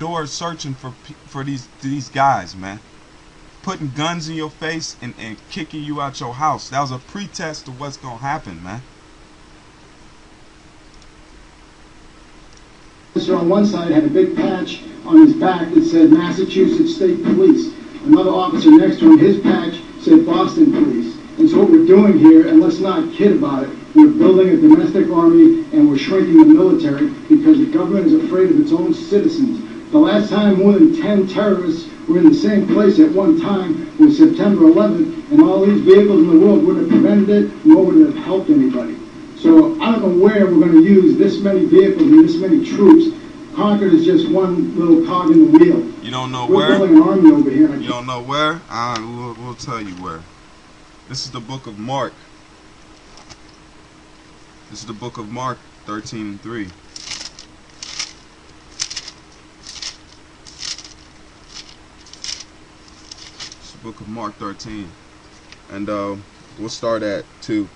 doors searching for these guys, man. Putting guns in your face and kicking you out your house. That was a pretext to what's going to happen, man. Officer on one side had a big patch on his back that said Massachusetts State Police. Another officer next to him, his patch said Boston Police. And so what we're doing here, and let's not kid about it, we're building a domestic army and we're shrinking the military because the government is afraid of its own citizens. The last time more than 10 terrorists were in the same place at one time was September 11th, and all these vehicles in the world wouldn't have prevented it, nor would it have helped anybody. So I don't know where we're going to use this many vehicles and this many troops. Concord is just one little cog in the wheel. You don't know we're where? We're building an army over here. You don't know where? We'll tell you where. This is the book of Mark. This is the book of Mark 13:3. Book of Mark 13, and we'll start at 2,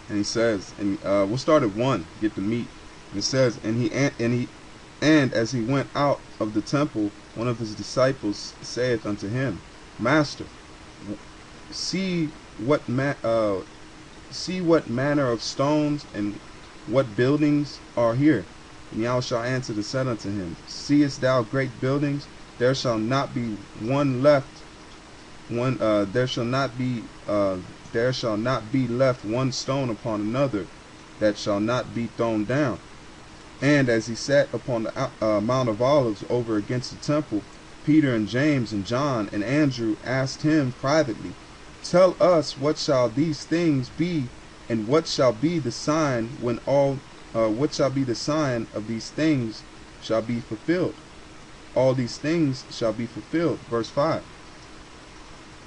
and he says, and we'll start at 1, get the meat. And it says, and as he went out of the temple, one of his disciples saith unto him, Master, see what manner of stones and what buildings are here. And Yahushua answered and said unto him, Seest thou great buildings? There shall not be one left. There shall not be left one stone upon another that shall not be thrown down. And as he sat upon the Mount of Olives over against the temple, Peter and James and John and Andrew asked him privately, Tell us, what shall these things be, and what shall be the sign when what shall be the sign of these things shall be fulfilled? All these things shall be fulfilled. Verse 5.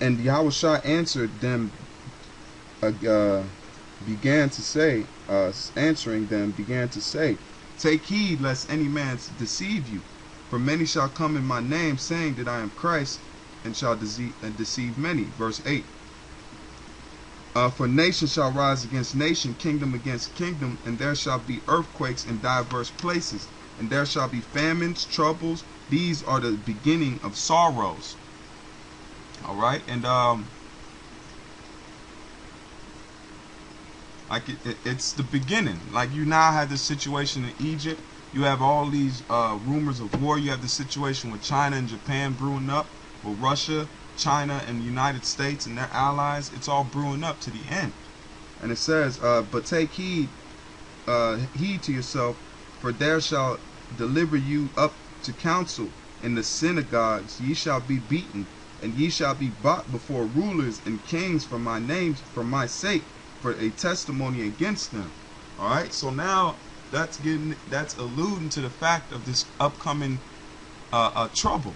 And Yahushua answered them, began to say, Take heed lest any man deceive you. For many shall come in my name, saying that I am Christ, and shall deceive many. Verse 8. For nation shall rise against nation, kingdom against kingdom, and there shall be earthquakes in diverse places, and there shall be famines, troubles. These are the beginning of sorrows. All right, and like it's the beginning. Like you now have this situation in Egypt. You have all these rumors of war. You have the situation with China and Japan brewing up, with Russia, China, and the United States and their allies. It's all brewing up to the end. And it says, but take heed to yourself, for there shall deliver you up to council in the synagogues. Ye shall be beaten, and ye shall be brought before rulers and kings for my name, for my sake, for a testimony against them. All right, so now that's alluding to the fact of this upcoming trouble.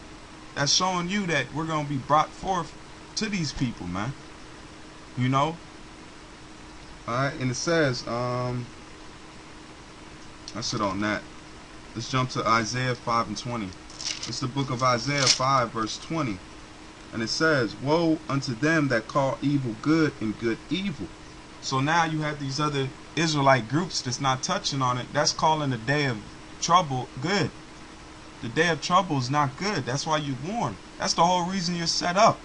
That's showing you that we're going to be brought forth to these people, man. You know. All right, and it says, that's it on that. Let's jump to Isaiah 5:20. It's the book of Isaiah 5, verse 20. And it says, Woe unto them that call evil good and good evil. So now you have these other Israelite groups that's not touching on it. That's calling the day of trouble good. The day of trouble is not good. That's why you warn. That's the whole reason you're set up.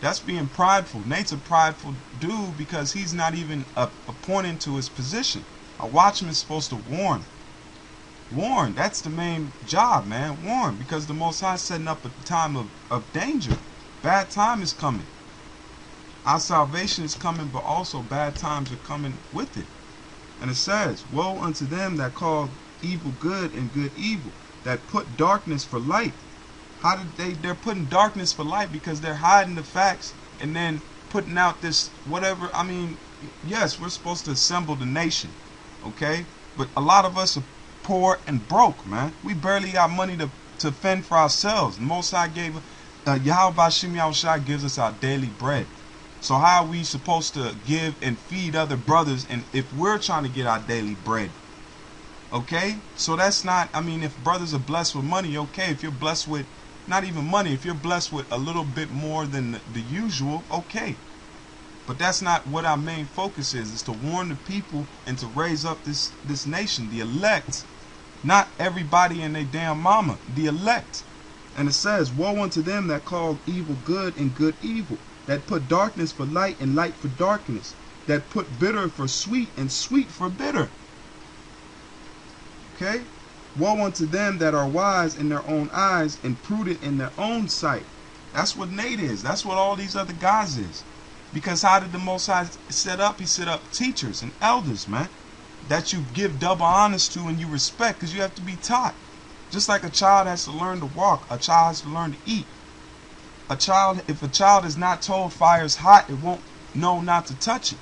That's being prideful. Nate's a prideful dude because he's not even appointed to his position. A watchman is supposed to warn. Warn. That's the main job, man. Warn. Because the Most High is setting up a time of danger. Bad time is coming. Our salvation is coming, but also bad times are coming with it. And it says, Woe unto them that call evil good and good evil, that put darkness for light. How did they're putting darkness for light? Because they're hiding the facts and then putting out this whatever. I mean, yes, we're supposed to assemble the nation, okay? But a lot of us are poor and broke, man. We barely got money to fend for ourselves. Most High gave Yahweh Bashim Yahushua gives us our daily bread. So how are we supposed to give and feed other brothers, and if we're trying to get our daily bread? Okay, so that's not, I mean, if brothers are blessed with money, okay. If you're blessed with not even money, if you're blessed with a little bit more than the usual, okay. But that's not what our main focus is to warn the people and to raise up this nation, the elect. Not everybody and their damn mama, the elect. And it says, woe unto them that call evil good and good evil, that put darkness for light and light for darkness, that put bitter for sweet and sweet for bitter. Okay? Woe unto them that are wise in their own eyes and prudent in their own sight. That's what Nate is. That's what all these other guys is. Because how did the Most High set up? He set up teachers and elders, man, that you give double honors to and you respect, because you have to be taught. Just like a child has to learn to walk, a child has to learn to eat. If a child is not told fire's hot, it won't know not to touch it.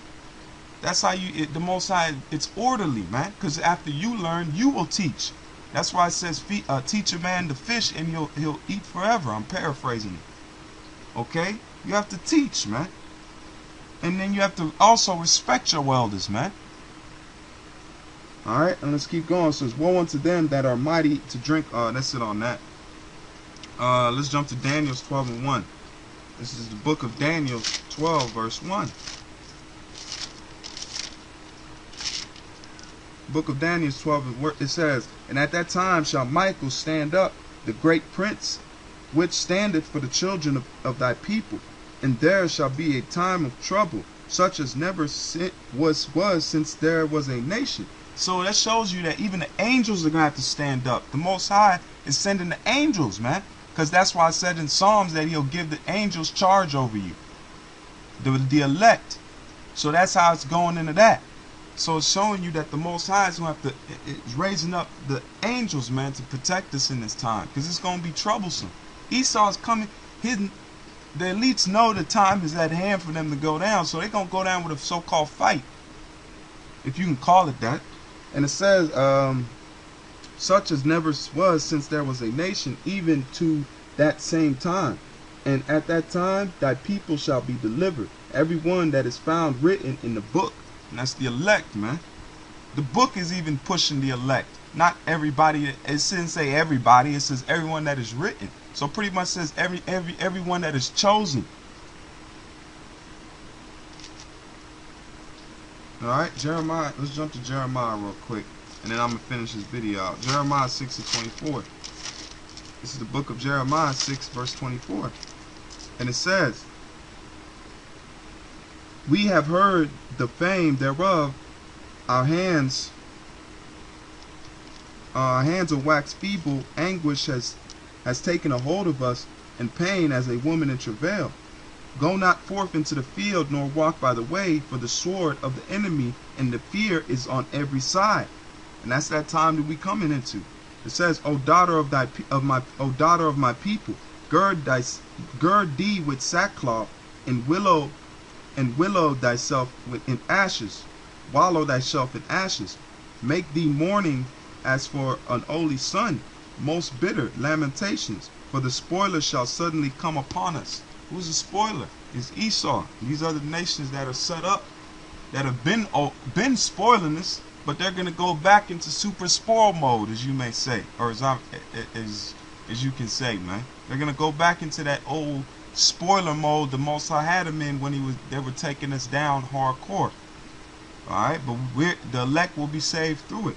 That's how the Most High, it's orderly, man, because after you learn, you will teach. That's why it says, teach a man to fish and he'll eat forever. I'm paraphrasing it. Okay? You have to teach, man. And then you have to also respect your elders, man. Alright, and let's keep going. It says, woe unto them that are mighty to drink. That's it on that. Let's jump to Daniel 12 and 1. This is the book of Daniel 12, verse 1. Book of Daniel 12, it says, and at that time shall Michael stand up, the great prince, which standeth for the children of thy people. And there shall be a time of trouble, such as never was since there was a nation. So that shows you that even the angels are going to have to stand up. The Most High is sending the angels, man. Because that's why I said in Psalms that he'll give the angels charge over you. The elect. So that's how it's going into that. So it's showing you that the Most High is going to have to, is raising up the angels, man, to protect us in this time. Because it's going to be troublesome. Esau is coming. The elites know the time is at hand for them to go down. So they're going to go down with a so-called fight. If you can call it that. And it says, such as never was since there was a nation, even to that same time. And at that time thy people shall be delivered, every one that is found written in the book. And that's the elect, man. The book is even pushing the elect. Not everybody. It didn't say everybody. It says everyone that is written. So pretty much says everyone that is chosen. Alright, Jeremiah. Let's jump to Jeremiah real quick. And then I'm going to finish this video out. Jeremiah 6 and 24. This is the book of Jeremiah 6 verse 24. And it says, we have heard the fame thereof, our hands are waxed feeble, anguish has taken a hold of us, and pain as a woman in travail. Go not forth into the field, nor walk by the way, for the sword of the enemy and the fear is on every side. And that's that time that we coming into. It says, O daughter of my people, gird thee with sackcloth, and willow thyself in ashes, wallow thyself in ashes. Make thee mourning as for an only son, most bitter lamentations, for the spoiler shall suddenly come upon us. Who's the spoiler? It's Esau. These are the nations that are set up, that have been spoiling us, but they're going to go back into super spoil mode, as you may say, or as you can say, man. They're going to go back into that old spoiler mode the Most High had them in when they were taking us down hardcore. Alright, but the elect will be saved through it.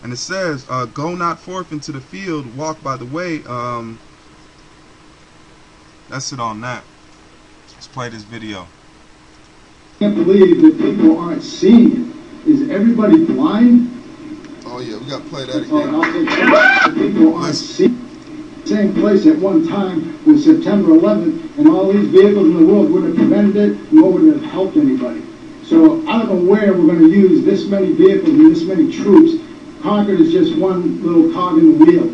And it says, go not forth into the field, walk by the way. That's it on that. Let's play this video. I can't believe that people aren't seeing it. Is everybody blind? Oh yeah, we got to play that again. People aren't seeing it. Same place at one time was September 11th, and all these vehicles in the world wouldn't have prevented it, nor would it have helped anybody. So I don't know where we're going to use this many vehicles and this many troops. Concord is just one little cog in the wheel.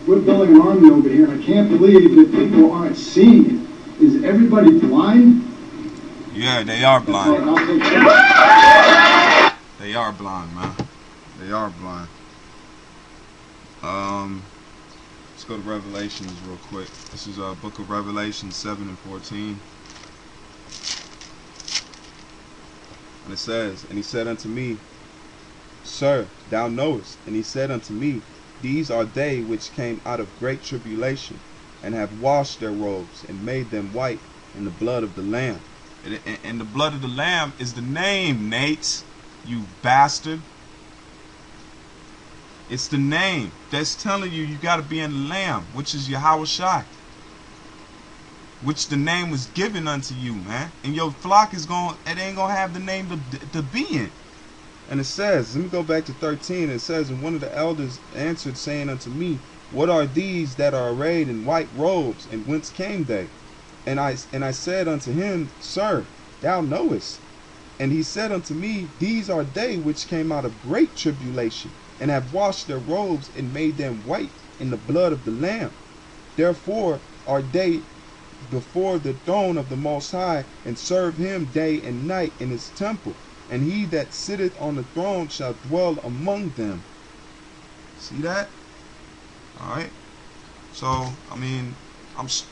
We're building an army over here, and I can't believe that people aren't seeing it. Is everybody blind? Yeah, they are blind. They are blind, man. They are blind. Let's go to Revelations real quick. This is book of Revelation 7 and 14. And it says, and he said unto me, Sir, thou knowest. And he said unto me, These are they which came out of great tribulation, and have washed their robes, and made them white in the blood of the Lamb. And the blood of the Lamb is the name, Nate, you bastard. It's the name that's telling you got to be in the Lamb, which is Yahweh Shai, which the name was given unto you, man. And your flock is it ain't gonna have the name to be in. And it says, let me go back to 13. It says, and one of the elders answered, saying unto me, what are these that are arrayed in white robes, and whence came they? And I said unto him, Sir, thou knowest. And he said unto me, these are they which came out of great tribulation, and have washed their robes, and made them white in the blood of the Lamb. Therefore are they before the throne of the Most High, and serve him day and night in his temple. And he that sitteth on the throne shall dwell among them. See that? Alright. So, I mean,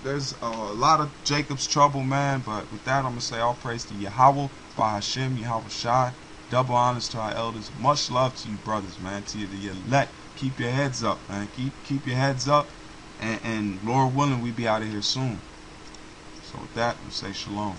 there's a lot of Jacob's trouble, man. But with that, I'm going to say all praise to Yahweh, by Hashem, Yahweh Shai. Double honors to our elders. Much love to you, brothers, man. To you, the elect. Keep your heads up, man. Keep your heads up. And Lord willing, we be out of here soon. So with that, we say shalom.